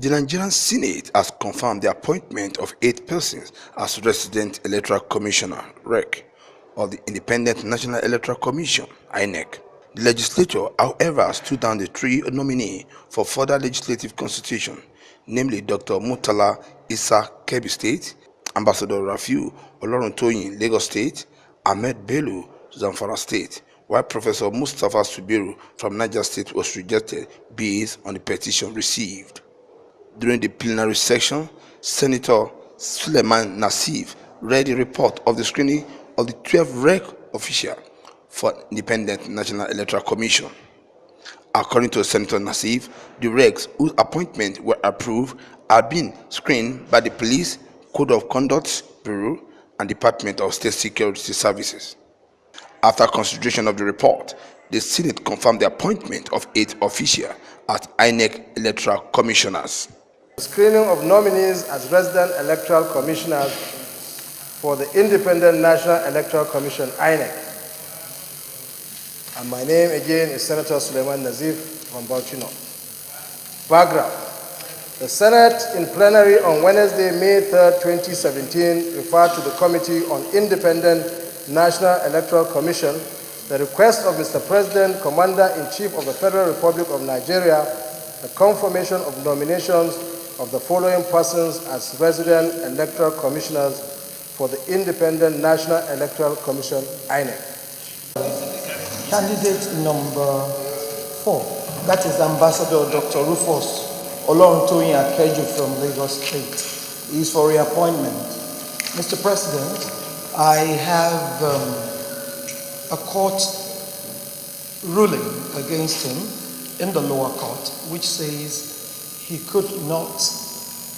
The Nigerian Senate has confirmed the appointment of 8 persons as Resident Electoral Commissioner (REC) of the Independent National Electoral Commission (INEC). The legislature, however, stood down the 3 nominees for further legislative consultation, namely Dr. Murtala Issa, Kebbi State, Ambassador Rafiu Oloruntoyin, Lagos State, Ahmed Bello, Zamfara State, while Professor Mustapha Subiru from Niger State was rejected based on the petition received. During the plenary session, Senator Suleiman Nassif read a report of the screening of the 12 REC officials for Independent National Electoral Commission. According to Senator Nassif, the RECs whose appointments were approved are being screened by the Police, Code of Conduct Bureau, and Department of State Security Services. After consideration of the report, the Senate confirmed the appointment of 8 officials as INEC electoral commissioners. Screening of nominees as resident electoral commissioners for the Independent National Electoral Commission, INEC. And my name again is Senator Suleiman Nazif from Bauchi North. Background. The Senate in plenary on Wednesday, May 3, 2017, referred to the Committee on Independent National Electoral Commission the request of Mr. President, Commander-in-Chief of the Federal Republic of Nigeria, the confirmation of nominations of the following persons as resident electoral commissioners for the Independent National Electoral Commission, INEC. Candidate number 4, that is Ambassador Dr. Rufus Oloruntoyin Akeju from Lagos State, is for reappointment. Mr. President, I have a court ruling against him in the lower court, which says he could not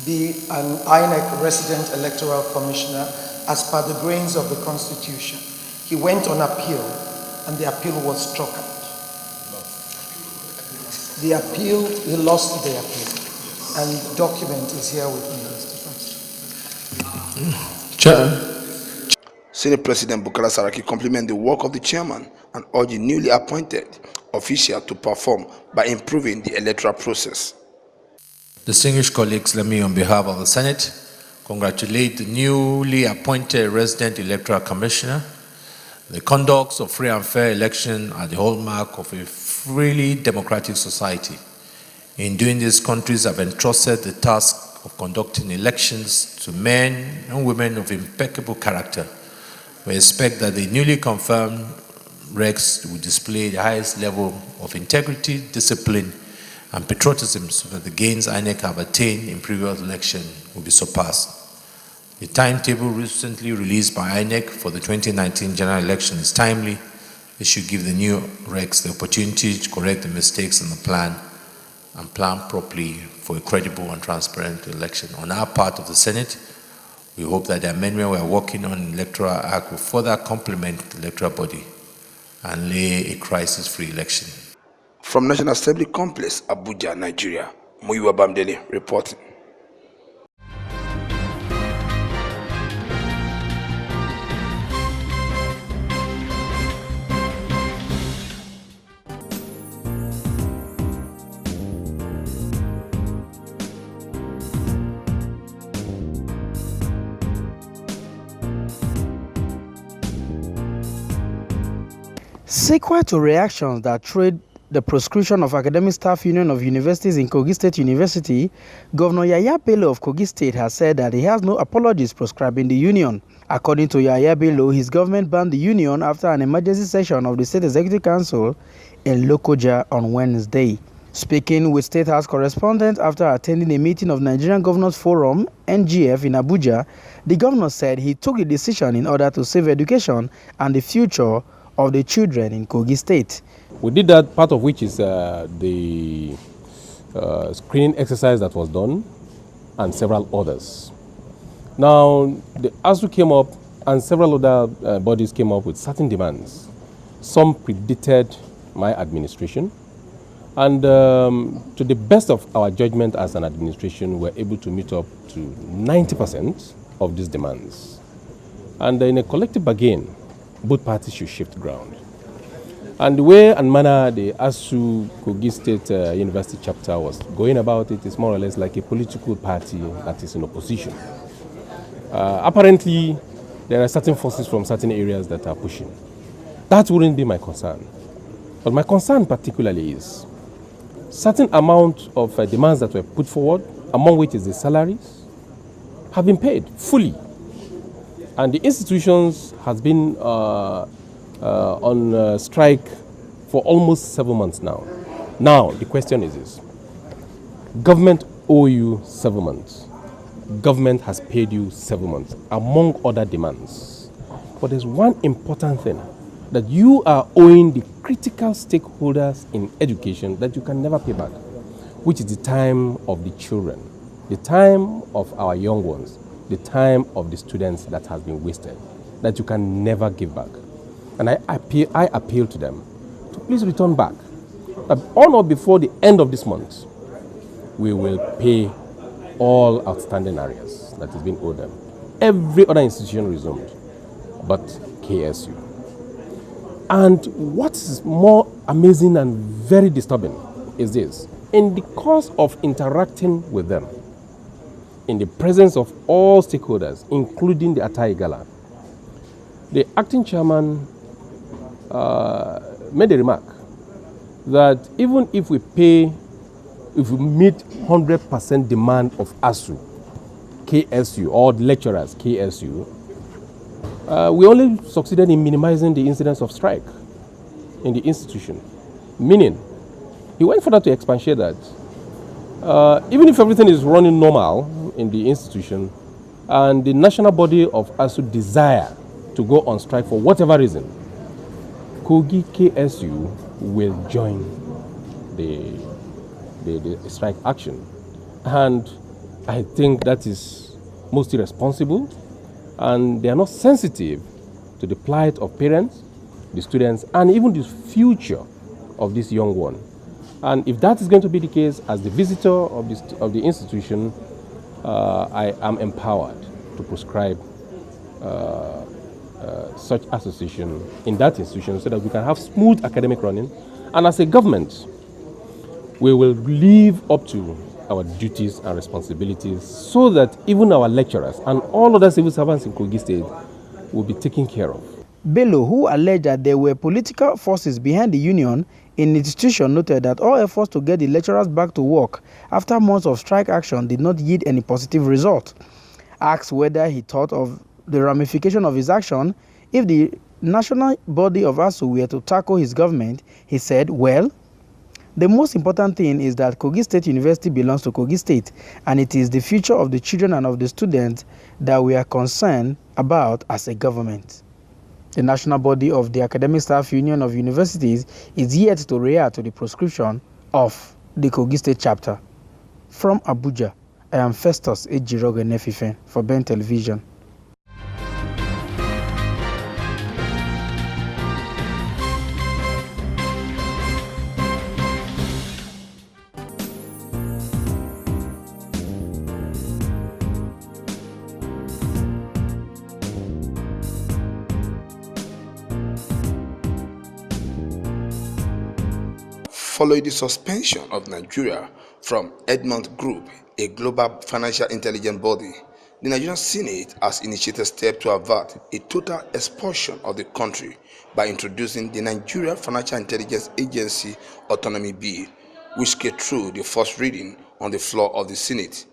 be an INEC resident electoral commissioner as per the grains of the Constitution. He went on appeal, and the appeal was struck out. The appeal, he lost the appeal, and the document is here with me, Mr. President. Chair. Senate President Bukola Saraki complimented the work of the chairman and urged the newly appointed official to perform by improving the electoral process. Distinguished colleagues, let me, on behalf of the Senate, congratulate the newly appointed resident electoral commissioner. The conduct of free and fair election are the hallmark of a freely democratic society. In doing this, countries have entrusted the task of conducting elections to men and women of impeccable character. We expect that the newly confirmed RECs will display the highest level of integrity, discipline, and patriotism so that the gains INEC have attained in previous elections will be surpassed. The timetable recently released by INEC for the 2019 general election is timely. It should give the new RECs the opportunity to correct the mistakes in the plan and plan properly for a credible and transparent election. On our part of the Senate, we hope that the amendment we are working on in the Electoral Act will further complement the electoral body and lay a crisis-free election. From National Assembly Complex, Abuja, Nigeria, Muyiwa Bamdele reporting. Sequel to reactions that trade the proscription of Academic Staff Union of Universities in Kogi State University, Governor Yaya Bello of Kogi State has said that he has no apologies proscribing the union. According to Yaya Bello, his government banned the union after an emergency session of the State Executive Council in Lokoja on Wednesday. Speaking with State House Correspondent after attending a meeting of Nigerian Governors Forum, NGF, in Abuja, the governor said he took the decision in order to save education and the future of the children in Kogi State. We did that, part of which is the screening exercise that was done and several others. Now, the ASU came up and several other bodies came up with certain demands. Some predated my administration, and to the best of our judgment as an administration, we're able to meet up to 90% of these demands. And in a collective bargain, both parties should shift ground. And the way and manner the ASU Kogi State University chapter was going about it is more or less like a political party that is in opposition. Apparently, there are certain forces from certain areas that are pushing. That wouldn't be my concern. But my concern particularly is certain amount of demands that were put forward, among which is the salaries, have been paid fully. And the institutions has been on strike for almost 7 months now. Now, the question is this. Government owe you 7 months. Government has paid you 7 months, among other demands. But there's one important thing, that you are owing the critical stakeholders in education that you can never pay back, which is the time of the children, the time of our young ones, the time of the students that has been wasted, that you can never give back. And I appeal to them to please return back. On or before the end of this month, we will pay all outstanding areas that is being owed them. Every other institution resumed, but KSU. And what is more amazing and very disturbing is this. In the course of interacting with them, in the presence of all stakeholders, including the Atai Gala, the acting chairman made a remark that even if we meet 100% demand of ASU, KSU, or the lecturers, KSU, we only succeeded in minimizing the incidence of strike in the institution. Meaning, he went further to expatiate that even if everything is running normal in the institution and the national body of ASU desire to go on strike for whatever reason, Kogi KSU will join the strike action. And I think that is most irresponsible, and they are not sensitive to the plight of parents, the students, and even the future of this young one. And if that is going to be the case, as the visitor of the institution, I am empowered to prescribe such association in that institution so that we can have smooth academic running. And as a government, we will live up to our duties and responsibilities so that even our lecturers and all other civil servants in Kogi State will be taken care of. Bello, who alleged that there were political forces behind the union in the institution, noted that all efforts to get the lecturers back to work after months of strike action did not yield any positive result. Asked whether he thought of the ramification of his action if the national body of ASU were to tackle his government, he said, well, the most important thing is that Kogi State University belongs to Kogi State, and it is the future of the children and of the students that we are concerned about as a government. The national body of the Academic Staff Union of Universities is yet to react to the proscription of the Kogi State chapter. From Abuja, I am Festus Ejiroge Nefifen for Ben Television. Following the suspension of Nigeria from Edmond Group, a global financial intelligence body, the Nigerian Senate has initiated steps to avert a total expulsion of the country by introducing the Nigeria Financial Intelligence Agency Autonomy Bill, which came through the first reading on the floor of the Senate.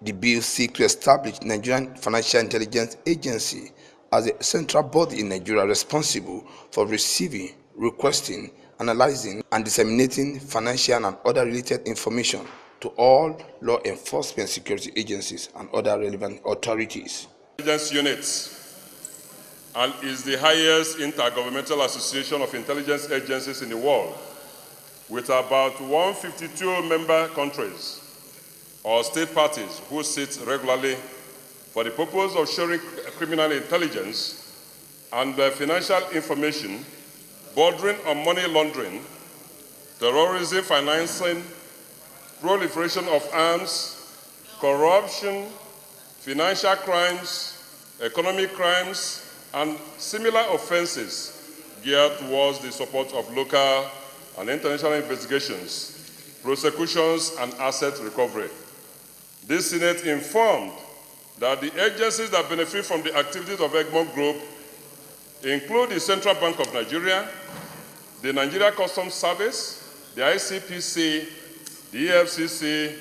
The bill seeks to establish Nigerian Financial Intelligence Agency as a central body in Nigeria responsible for receiving, requesting, analyzing, and disseminating financial and other related information to all law enforcement security agencies and other relevant authorities. Intelligence units and is the highest intergovernmental association of intelligence agencies in the world, with about 152 member countries or state parties who sit regularly for the purpose of sharing criminal intelligence and financial information bordering on money laundering, terrorism financing, proliferation of arms, corruption, financial crimes, economic crimes, and similar offenses geared towards the support of local and international investigations, prosecutions, and asset recovery. This Senate informed that the agencies that benefit from the activities of Egmont Group include the Central Bank of Nigeria, the Nigeria Customs Service, the ICPC, the EFCC,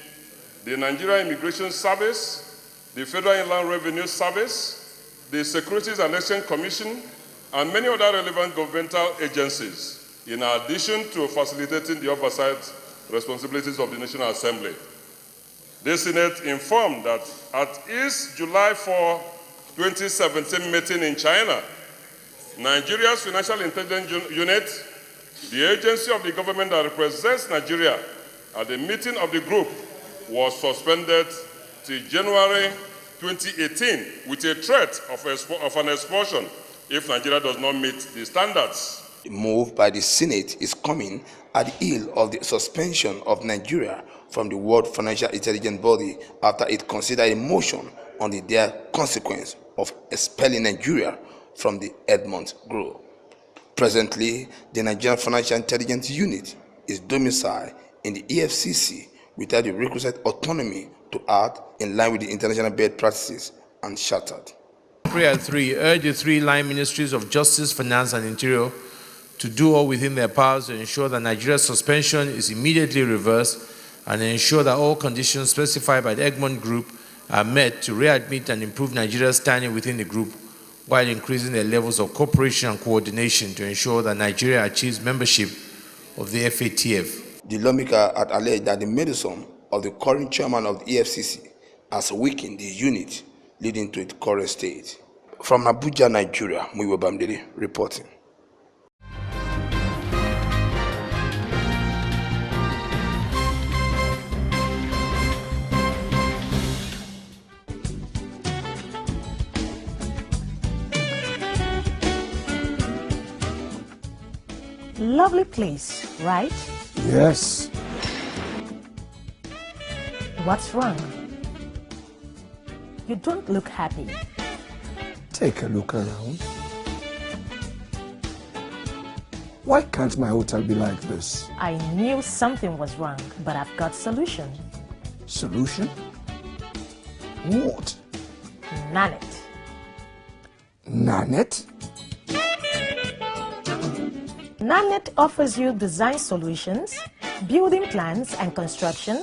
the Nigeria Immigration Service, the Federal Inland Revenue Service, the Securities and Exchange Commission, and many other relevant governmental agencies, in addition to facilitating the oversight responsibilities of the National Assembly. The Senate informed that at its July 4, 2017 meeting in China, Nigeria's Financial Intelligence Unit, the agency of the government that represents Nigeria at the meeting of the group, was suspended till January 2018 with a threat of an expulsion if Nigeria does not meet the standards. The move by the Senate is coming at the heel of the suspension of Nigeria from the World Financial Intelligence Body after it considered a motion on the dire consequence of expelling Nigeria from the Egmont Group. Presently, the Nigerian Financial Intelligence Unit is domiciled in the EFCC without the requisite autonomy to act in line with the international best practices and chartered. Prayer 3 urge the three line ministries of Justice, Finance, and Interior to do all within their powers to ensure that Nigeria's suspension is immediately reversed and ensure that all conditions specified by the Egmont Group are met to readmit and improve Nigeria's standing within the group while increasing their levels of cooperation and coordination to ensure that Nigeria achieves membership of the FATF. The lawmaker had alleged that the medicine of the current chairman of the EFCC has weakened the unit, leading to its current state. From Abuja, Nigeria, Muiwa Bamdele reporting. Lovely place, right? Yes. What's wrong? You don't look happy. Take a look around. Why can't my hotel be like this? I knew something was wrong, but I've got solution. Solution? What? Nanit. Nanit? Nanit offers you design solutions, building plans and construction,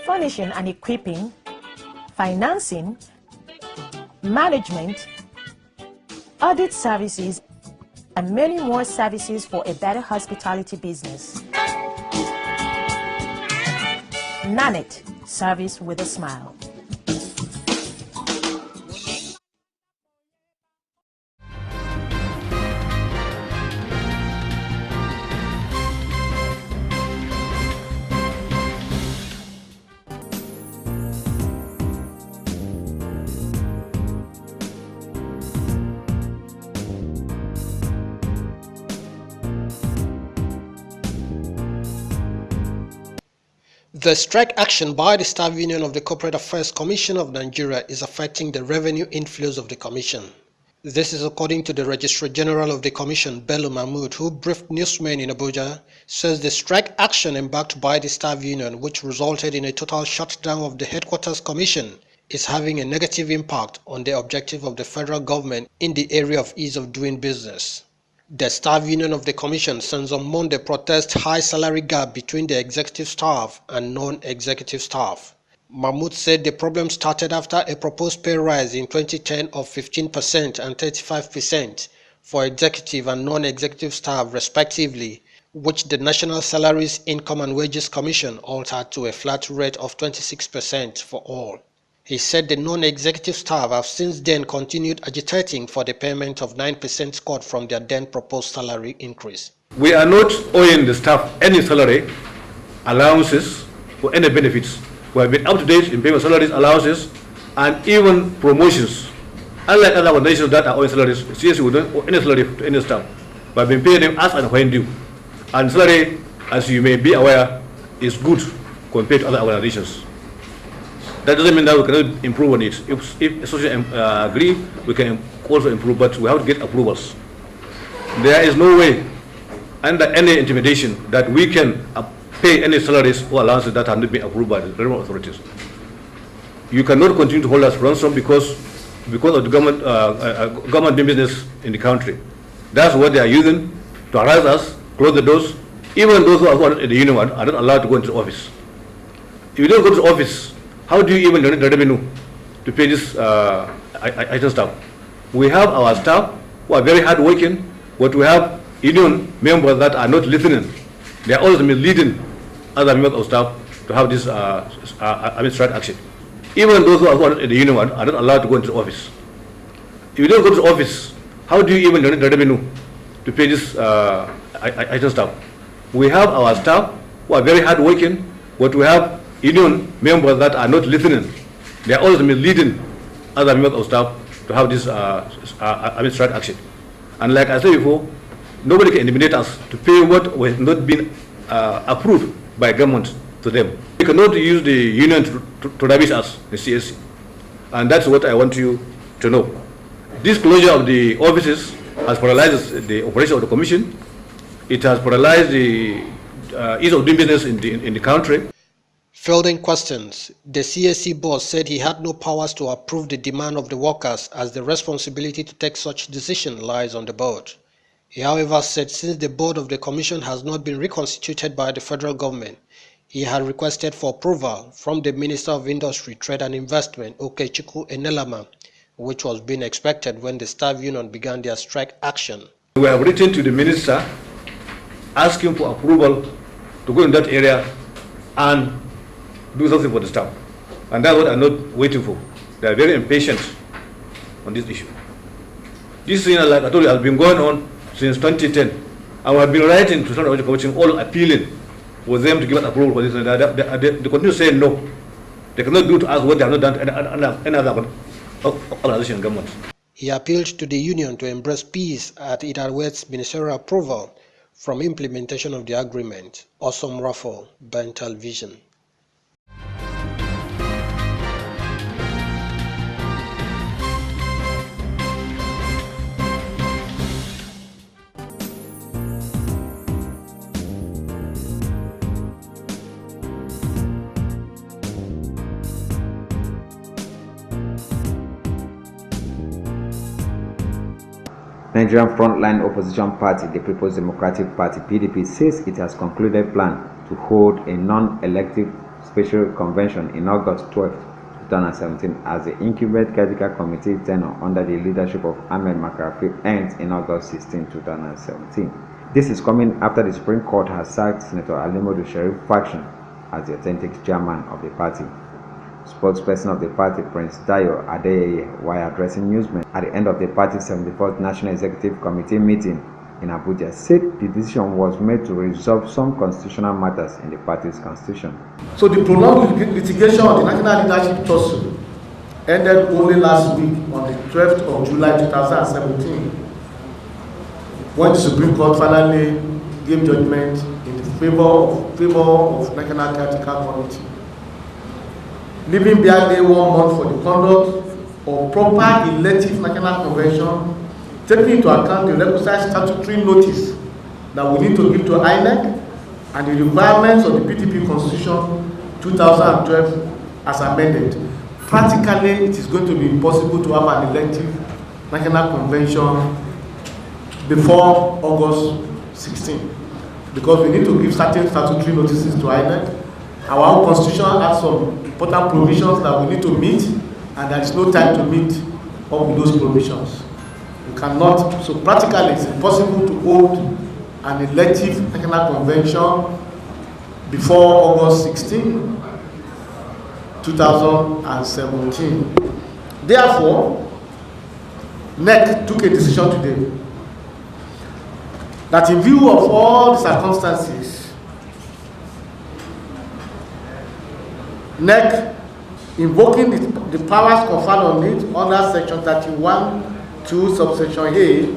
furnishing and equipping, financing, management, audit services, and many more services for a better hospitality business. Nanit, service with a smile. The strike action by the Staff Union of the Corporate Affairs Commission of Nigeria is affecting the revenue inflows of the Commission. This is according to the Registrar General of the Commission, Bello Mahmood, who briefed newsmen in Abuja, says the strike action embarked by the Staff Union, which resulted in a total shutdown of the Headquarters Commission, is having a negative impact on the objective of the federal government in the area of ease of doing business. The Staff Union of the Commission since on Monday protest high salary gap between the executive staff and non-executive staff. Mahmood said the problem started after a proposed pay rise in 2010 of 15% and 35% for executive and non-executive staff respectively, which the National Salaries, Income and Wages Commission altered to a flat rate of 26% for all. He said the non-executive staff have since then continued agitating for the payment of 9% cut from their then proposed salary increase. We are not owing the staff any salary, allowances, or any benefits. We have been up to date in paying salaries, allowances, and even promotions. Unlike other organizations that are owing salaries, seriously, we don't owe any salary to any staff. We have been paying them as and when due. And salary, as you may be aware, is good compared to other organizations. That doesn't mean that we cannot improve on it. If associations agree, we can also improve, but we have to get approvals. there is no way, under any intimidation, that we can pay any salaries or allowances that have not been approved by the relevant authorities. You cannot continue to hold us ransom because of the government doing business in the country. That's what they are using to harass us, close the doors. Even those who are in the union are not allowed to go into the office. If you don't go to the office, how do you even generate the revenue to pay this IT staff? We have our staff who are very hardworking, but we have union members that are not listening. They are always misleading other members of staff to have this strike action. Even those who are in the union are not allowed to go into the office. If you don't go to the office, how do you even generate the revenue to pay this IT staff? We have our staff who are very hardworking, but we have union members that are not listening. They are always misleading other members of staff to have this strike action. And like I said before, nobody can intimidate us to pay what has not been approved by government to them. We cannot use the union to rubbish us, the CSC. And that's what I want you to know. This closure of the offices has paralyzed the operation of the commission. It has paralyzed the ease of doing business in the country. Fielding questions, the CSC boss said he had no powers to approve the demand of the workers, as the responsibility to take such decision lies on the board. He however said since the board of the commission has not been reconstituted by the federal government, he had requested for approval from the Minister of Industry, Trade and Investment, Okechukwu Enelama, which was being expected when the staff union began their strike action. We have written to the minister asking for approval to go in that area and do something for the staff. And that's what I'm not waiting for. They are very impatient on this issue. This thing, like I told you, has been going on since 2010. And we have been writing to Central Commission, all appealing for them to give us approval for this. And they continue saying no. They cannot do to us what they have not done to any other organization and government. He appealed to the union to embrace peace as it awaits ministerial approval from implementation of the agreement. Awesome Raffle, Bental Vision. Nigerian Frontline Opposition Party, the People's Democratic Party (PDP), says it has concluded plan to hold a non-elective special convention in August 12, 2017, as the incumbent Caretaker Committee tenure under the leadership of Ahmed Makarfi ends in August 16, 2017. This is coming after the Supreme Court has sacked Senator Alimodu Sharif faction as the authentic chairman of the party. Spokesperson of the party, Prince Dayo Adeyeye, while addressing newsmen at the end of the party's 74th National Executive Committee meeting in Abuja, said the decision was made to resolve some constitutional matters in the party's constitution. So the prolonged litigation of the National Leadership Tussle ended only last week on the 12th of July 2017, when the Supreme Court finally gave judgment in favor of National Caretaker Committee, leaving barely 1 month for the conduct of proper elective national convention, taking into account the requisite statutory notice that we need to give to INEC and the requirements of the PDP Constitution 2012 as amended. Practically, it is going to be impossible to have an elective national convention before August 16, because we need to give certain statutory notices to INEC. Our own constitution has some important provisions that we need to meet, and there is no time to meet up with those provisions. We cannot, so practically it's impossible to hold an elective national convention before August 16, 2017. Therefore, NEC took a decision today that in view of all the circumstances, NEC, invoking the powers conferred on it under Section 31(2) subsection A,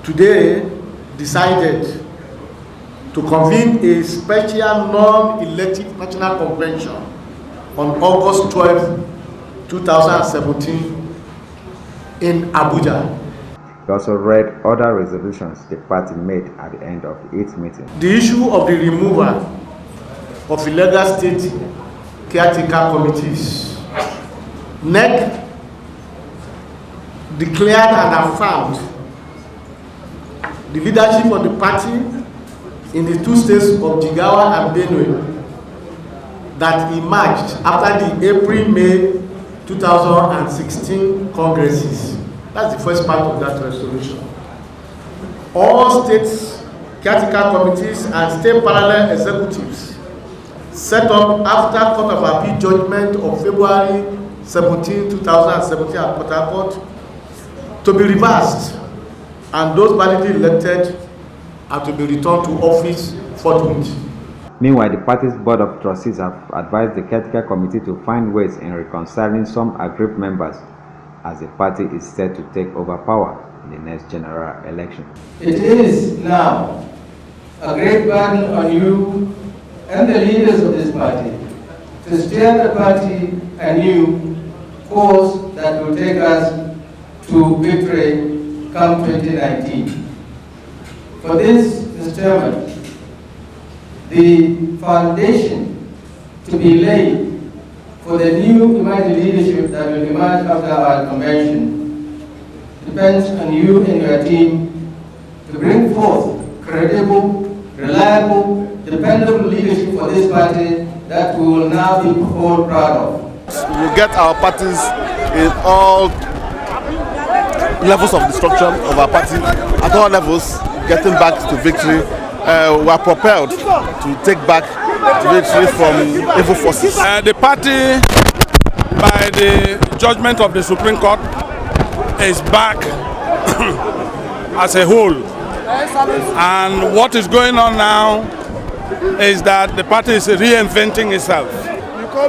today decided to convene a special non-elective national convention on August 12, 2017 in Abuja. He also read other resolutions the party made at the end of its meeting. The issue of the removal of illegal state caretaker committees. NEC declared and affirmed the leadership of the party in the two states of Jigawa and Benue that emerged after the April-May 2016 congresses. That's the first part of that resolution. All states caretaker committees and state parallel executives set up after Court of Appeal judgment of February 17, 2017 at Port Harcourt to be reversed, and those validly elected are to be returned to office forthwith. Meanwhile, the party's board of trustees have advised the caretaker committee to find ways in reconciling some aggrieved members, as the party is set to take over power in the next general election. It is now a great burden on you and the leaders of this party to steer the party a new course that will take us to victory come 2019. For this, Mr. Chairman, the foundation to be laid for the new emerging leadership that will emerge after our convention depends on you and your team to bring forth credible, reliable, dependable leadership for this party that we will now be all proud of. We get our parties in all levels of destruction of our party, at all levels, getting back to victory. We are propelled to take back victory from evil forces. The party, by the judgment of the Supreme Court, is back as a whole. And what is going on now is that the party is reinventing itself.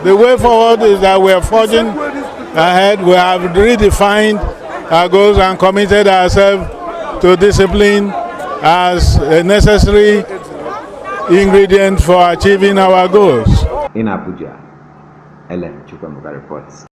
The way forward is that we are forging ahead. We have redefined our goals and committed ourselves to discipline as a necessary ingredient for achieving our goals. In Abuja, Ellen Chukwuemeka reports.